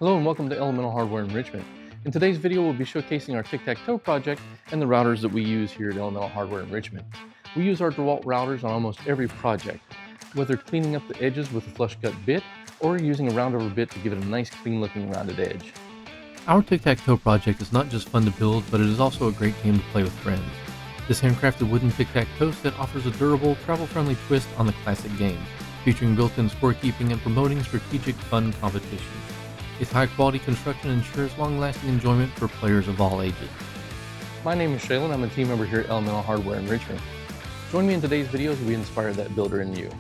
Hello and welcome to Elemental Hardware Enrichment. In today's video, we'll be showcasing our Tic-Tac-Toe project and the routers that we use here at Elemental Hardware Enrichment. We use our DeWalt routers on almost every project, whether cleaning up the edges with a flush cut bit or using a round over bit to give it a nice clean looking rounded edge. Our Tic-Tac-Toe project is not just fun to build, but it is also a great game to play with friends. This handcrafted wooden Tic-Tac-Toe set offers a durable, travel-friendly twist on the classic game, featuring built-in scorekeeping and promoting strategic, fun competitions. Its high-quality construction ensures long-lasting enjoyment for players of all ages. My name is Shalen. I'm a team member here at Elemental Hardware Enrichment. Join me in today's video as we inspire that builder in you.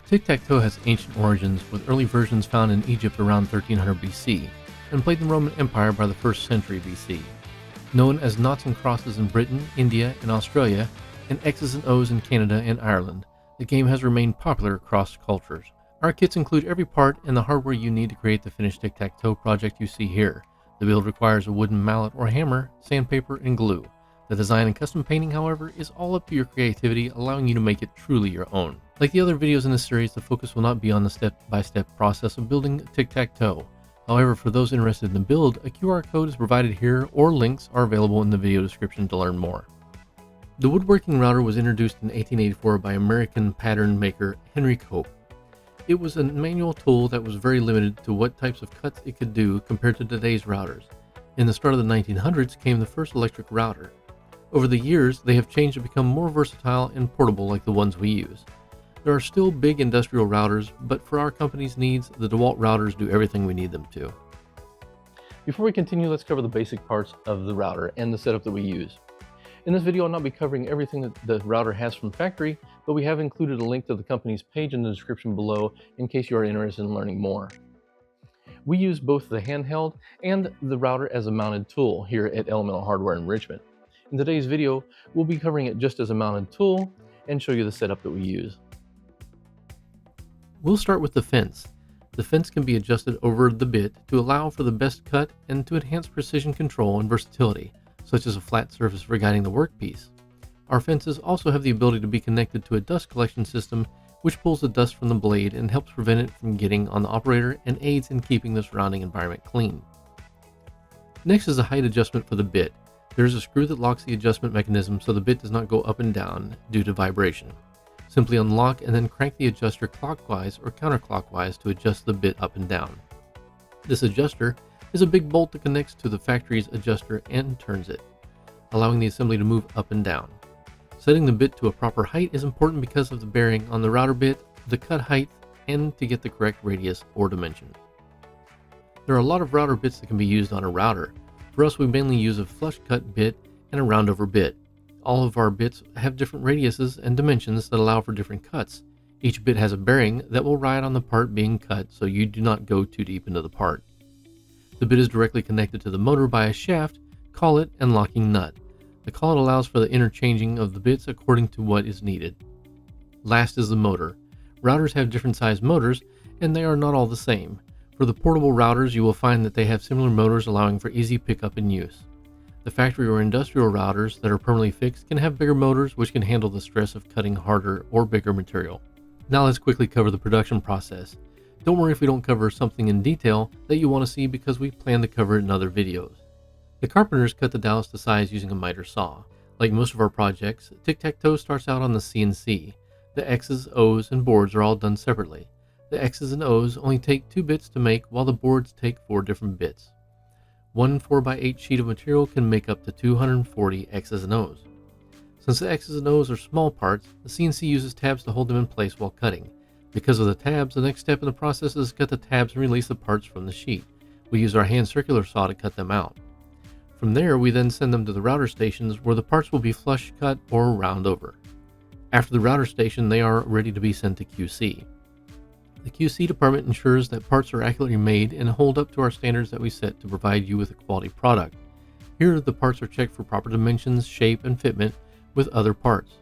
Tic-Tac-Toe has ancient origins, with early versions found in Egypt around 1300 BC, and played in the Roman Empire by the 1st century BC. Known as noughts and crosses in Britain, India, and Australia, and X's and O's in Canada and Ireland, the game has remained popular across cultures. Our kits include every part and the hardware you need to create the finished Tic-Tac-Toe project you see here. The build requires a wooden mallet or hammer, sandpaper, and glue. The design and custom painting, however, is all up to your creativity, allowing you to make it truly your own. Like the other videos in this series, the focus will not be on the step-by-step process of building Tic-Tac-Toe. However, for those interested in the build, a QR code is provided here or links are available in the video description to learn more. The woodworking router was introduced in 1884 by American pattern maker Henry Cope. It was a manual tool that was very limited to what types of cuts it could do compared to today's routers. In the start of the 1900s came the first electric router. Over the years, they have changed to become more versatile and portable like the ones we use. There are still big industrial routers, but for our company's needs, the DeWalt routers do everything we need them to. Before we continue, let's cover the basic parts of the router and the setup that we use. In this video, I'll not be covering everything that the router has from factory, but we have included a link to the company's page in the description below in case you are interested in learning more. We use both the handheld and the router as a mounted tool here at Elemental Hardware Enrichment. In today's video, we'll be covering it just as a mounted tool and show you the setup that we use. We'll start with the fence. The fence can be adjusted over the bit to allow for the best cut and to enhance precision control and versatility, such as a flat surface for guiding the workpiece. Our fences also have the ability to be connected to a dust collection system, which pulls the dust from the blade and helps prevent it from getting on the operator and aids in keeping the surrounding environment clean. Next is a height adjustment for the bit. There is a screw that locks the adjustment mechanism so the bit does not go up and down due to vibration. Simply unlock and then crank the adjuster clockwise or counterclockwise to adjust the bit up and down. This adjuster is a big bolt that connects to the factory's adjuster and turns it, allowing the assembly to move up and down. Setting the bit to a proper height is important because of the bearing on the router bit, the cut height, and to get the correct radius or dimension. There are a lot of router bits that can be used on a router. For us, we mainly use a flush cut bit and a round over bit. All of our bits have different radiuses and dimensions that allow for different cuts. Each bit has a bearing that will ride on the part being cut so you do not go too deep into the part. The bit is directly connected to the motor by a shaft, collet, and locking nut. The collet allows for the interchanging of the bits according to what is needed. Last is the motor. Routers have different size motors, and they are not all the same. For the portable routers, you will find that they have similar motors allowing for easy pickup and use. The factory or industrial routers that are permanently fixed can have bigger motors which can handle the stress of cutting harder or bigger material. Now let's quickly cover the production process. Don't worry if we don't cover something in detail that you want to see because we plan to cover it in other videos. The carpenters cut the dowels to size using a miter saw. Like most of our projects, Tic-Tac-Toe starts out on the CNC. The X's, O's, and boards are all done separately. The X's and O's only take 2 bits to make while the boards take 4 different bits. One 4x8 sheet of material can make up to 240 X's and O's. Since the X's and O's are small parts, the CNC uses tabs to hold them in place while cutting. Because of the tabs, the next step in the process is to cut the tabs and release the parts from the sheet. We use our hand circular saw to cut them out. From there, we then send them to the router stations where the parts will be flush cut or round over. After the router station, they are ready to be sent to QC. The QC department ensures that parts are accurately made and hold up to our standards that we set to provide you with a quality product. Here, the parts are checked for proper dimensions, shape, and fitment with other parts.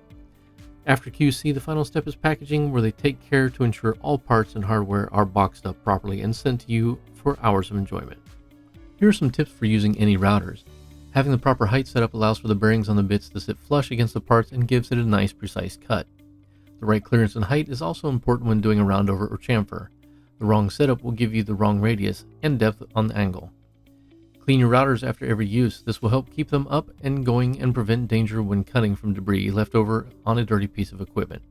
After QC, the final step is packaging, where they take care to ensure all parts and hardware are boxed up properly and sent to you for hours of enjoyment. Here are some tips for using any routers. Having the proper height setup allows for the bearings on the bits to sit flush against the parts and gives it a nice, precise cut. The right clearance and height is also important when doing a roundover or chamfer. The wrong setup will give you the wrong radius and depth on the angle. Clean your routers after every use. This will help keep them up and going and prevent danger when cutting from debris left over on a dirty piece of equipment.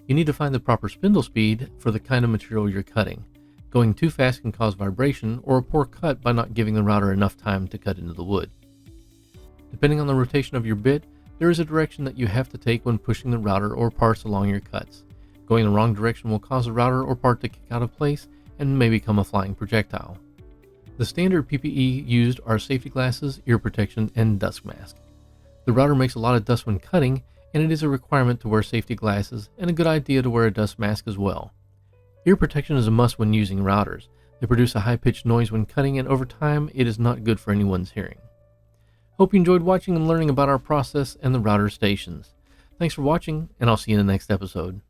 You need to find the proper spindle speed for the kind of material you're cutting. Going too fast can cause vibration or a poor cut by not giving the router enough time to cut into the wood. Depending on the rotation of your bit, there is a direction that you have to take when pushing the router or parts along your cuts. Going the wrong direction will cause the router or part to kick out of place and may become a flying projectile. The standard PPE used are safety glasses, ear protection, and dust mask. The router makes a lot of dust when cutting, and it is a requirement to wear safety glasses and a good idea to wear a dust mask as well. Ear protection is a must when using routers. They produce a high-pitched noise when cutting, and over time, it is not good for anyone's hearing. Hope you enjoyed watching and learning about our process and the router stations. Thanks for watching, and I'll see you in the next episode.